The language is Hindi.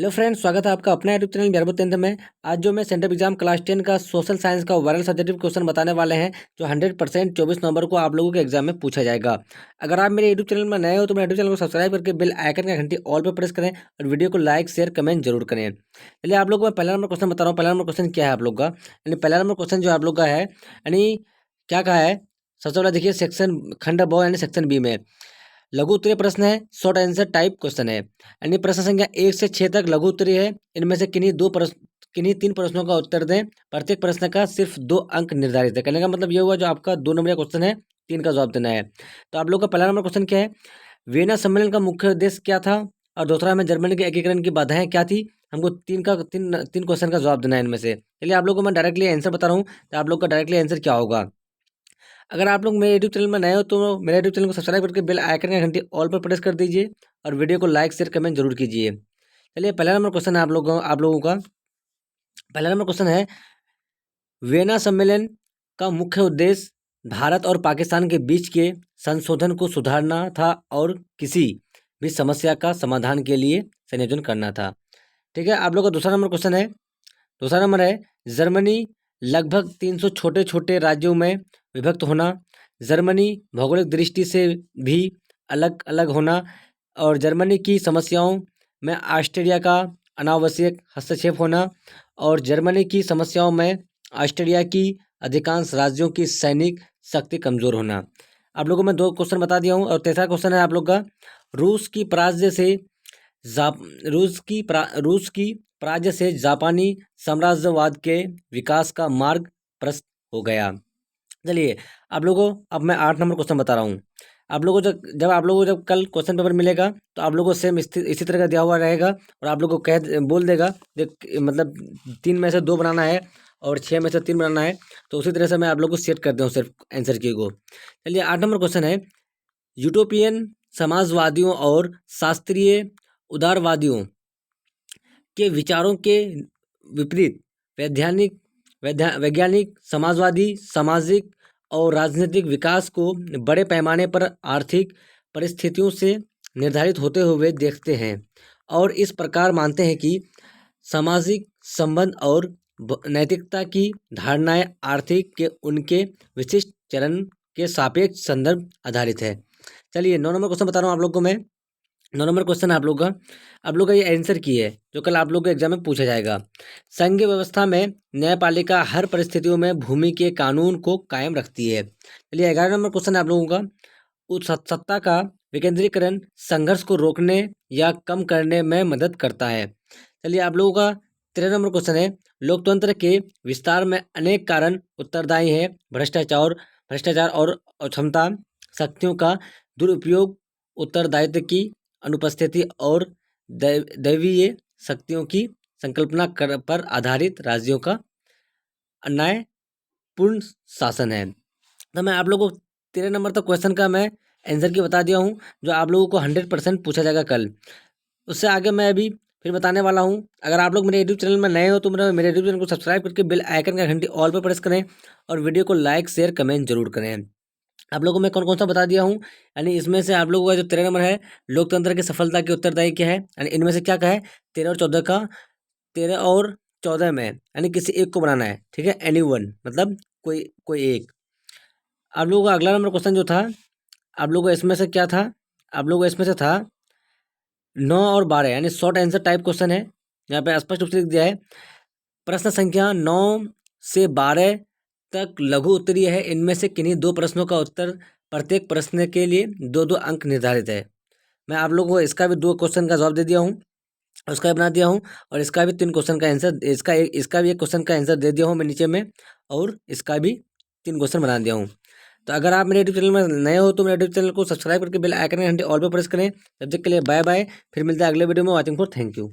हेलो फ्रेंड्स, स्वागत है आपका अपना यूट्यूब चैनल बिहार टेंथ में। आज जो मैं सेंट्रल एग्जाम क्लास 10 का सोशल साइंस का वायरल सब्जेक्टिव क्वेश्चन बताने वाले हैं, जो 100% 24 नवंबर को आप लोगों के एग्जाम में पूछा जाएगा। अगर आप मेरे यूट्यूब चैनल में नए हो तो मेरे यूट्यूब चैनल को सब्सक्राइब करके बेल आइकन का घंटी ऑल पर प्रेस करें और वीडियो को लाइक शेयर कमेंट जरूर करें। चलिए आप लोग को मैं पहला नंबर क्वेश्चन बता रहा हूँ। पहला नंबर क्वेश्चन क्या है आप लोग का, यानी पहला नंबर क्वेश्चन जो आप लोग का है, यानी क्या कहा है। सबसे पहले देखिए सेक्शन खंड ब यानी सेक्शन बी में लघु उत्तरीय प्रश्न है, शॉर्ट आंसर टाइप क्वेश्चन है। यानी प्रश्न संख्या 1 से 6 तक लघु उत्तरीय है। इनमें से किन्हीं 3 प्रश्नों का उत्तर दें। प्रत्येक प्रश्न का सिर्फ 2 अंक निर्धारित है। कहने का मतलब ये हुआ जो आपका 2 नंबर का क्वेश्चन है, 3 का जवाब देना है। तो आप लोग का पहला नंबर क्वेश्चन क्या है, वियना सम्मेलन का मुख्य उद्देश्य क्या था, और दूसरा में जर्मनी के एकीकरण की बाधाएं क्या थी। हमको तीन क्वेश्चन का जवाब देना है इनमें से। चलिए आप लोग को मैं डायरेक्टली आंसर बता रहा हूँ, तो आप लोग का डायरेक्टली आंसर क्या होगा। अगर आप लोग मेरे यूट्यूब चैनल में नए हो तो मेरे यूट्यूब चैनल को सब्सक्राइब करके बेल आइकन का घंटी ऑल पर प्रेस कर दीजिए और वीडियो को लाइक शेयर कमेंट जरूर कीजिए। चलिए पहला नंबर क्वेश्चन है आप लोगों का। पहला नंबर क्वेश्चन है, वियना सम्मेलन का मुख्य उद्देश्य भारत और पाकिस्तान के बीच के संशोधन को सुधारना था और किसी भी समस्या का समाधान के लिए संयोजन करना था। ठीक है, आप लोग का दूसरा नंबर क्वेश्चन है। दूसरा नंबर है, जर्मनी लगभग 300 छोटे छोटे राज्यों में विभक्त होना, जर्मनी भौगोलिक दृष्टि से भी अलग अलग होना, और जर्मनी की समस्याओं में ऑस्ट्रेलिया का अनावश्यक हस्तक्षेप होना, और जर्मनी की समस्याओं में ऑस्ट्रेलिया की अधिकांश राज्यों की सैनिक शक्ति कमजोर होना। आप लोगों को मैं 2 क्वेश्चन बता दिया हूँ। और तीसरा क्वेश्चन है आप लोग का, रूस की पराजय से रूस की पराजय से जापानी साम्राज्यवाद के विकास का मार्ग प्रशस्त हो गया। चलिए आप लोगों को अब मैं 8 नंबर क्वेश्चन बता रहा हूँ। आप लोगों को जब आप लोगों को जब कल क्वेश्चन पेपर मिलेगा तो आप लोगों को सेम इसी तरह का दिया हुआ रहेगा, और आप लोगों को बोल देगा मतलब 3 में से 2 बनाना है और 6 में से 3 बनाना है। तो उसी तरह से मैं आप लोग को सेट करता हूँ सिर्फ आंसर की को। चलिए 8 नंबर क्वेश्चन है, यूटोपियन समाजवादियों और शास्त्रीय उदारवादियों के विचारों के विपरीत वैज्ञानिक समाजवादी सामाजिक और राजनीतिक विकास को बड़े पैमाने पर आर्थिक परिस्थितियों से निर्धारित होते हुए देखते हैं, और इस प्रकार मानते हैं कि सामाजिक संबंध और नैतिकता की धारणाएं आर्थिक के उनके विशिष्ट चरण के सापेक्ष संदर्भ आधारित है। चलिए 9 नंबर क्वेश्चन बता रहा हूँ आप लोग को मैं। 9 नंबर क्वेश्चन आप लोग का ये आंसर की है जो कल आप लोग के एग्जाम में पूछा जाएगा। संघीय व्यवस्था में न्यायपालिका हर परिस्थितियों में भूमि के कानून को कायम रखती है। चलिए 11 नंबर क्वेश्चन आप लोगों का, उस सत्ता का विकेंद्रीकरण संघर्ष को रोकने या कम करने में मदद करता है। चलिए आप लोगों का 13 नंबर क्वेश्चन है, लोकतंत्र के विस्तार में अनेक कारण उत्तरदायी है। भ्रष्टाचार और अक्षमता, शक्तियों का दुरुपयोग, उत्तरदायित्व की अनुपस्थिति और दैवीय शक्तियों की संकल्पना पर आधारित राज्यों का अन्यायपूर्ण शासन है। तो मैं आप लोगों को 13 नंबर तक क्वेश्चन का मैं आंसर की बता दिया हूँ, जो आप लोगों को 100% पूछा जाएगा कल। उससे आगे मैं अभी फिर बताने वाला हूँ। अगर आप लोग मेरे यूट्यूब चैनल में नए हो तो मेरे यूट्यूब चैनल को सब्सक्राइब करके बेल आइकन का घंटी ऑल पर प्रेस करें और वीडियो को लाइक शेयर कमेंट जरूर करें। आप लोगों को मैं कौन कौन सा बता दिया हूँ, यानी इसमें से आप लोगों का जो 13 नंबर है, लोकतंत्र की सफलता के उत्तरदायी क्या है, यानी इनमें से क्या का है, 13 और 14 में यानी किसी एक को बनाना है। ठीक है, एनी वन मतलब कोई कोई एक। आप लोगों का अगला नंबर क्वेश्चन जो था, आप लोगों को इसमें से क्या था, आप लोगों को इसमें से था 9 और 12, यानी शॉर्ट आंसर टाइप क्वेश्चन है। यहाँ पे स्पष्ट रूप से लिख दिया है, प्रश्न संख्या 9 से 12 तक लघु उत्तरीय है। इनमें से किन्हीं 2 प्रश्नों का उत्तर, प्रत्येक प्रश्न के लिए 2-2 अंक निर्धारित है। मैं आप लोगों को इसका भी 2 क्वेश्चन का जवाब दे दिया हूँ, उसका भी बना दिया हूँ, और इसका भी 3 क्वेश्चन का आंसर, इसका भी 1 क्वेश्चन का आंसर दे दिया हूँ मैं नीचे में, और इसका भी 3 क्वेश्चन बना दिया हूँ। तो अगर आप मेरे यूट्यूब चैनल में नए हो तो मेरे यूट्यूब चैनल को सब्सक्राइब करके बेल आइकन घंटे ऑल पर प्रेस करें। तब तक के लिए बाय बाय, फिर मिलते हैं अगले वीडियो में। Watching for thank you.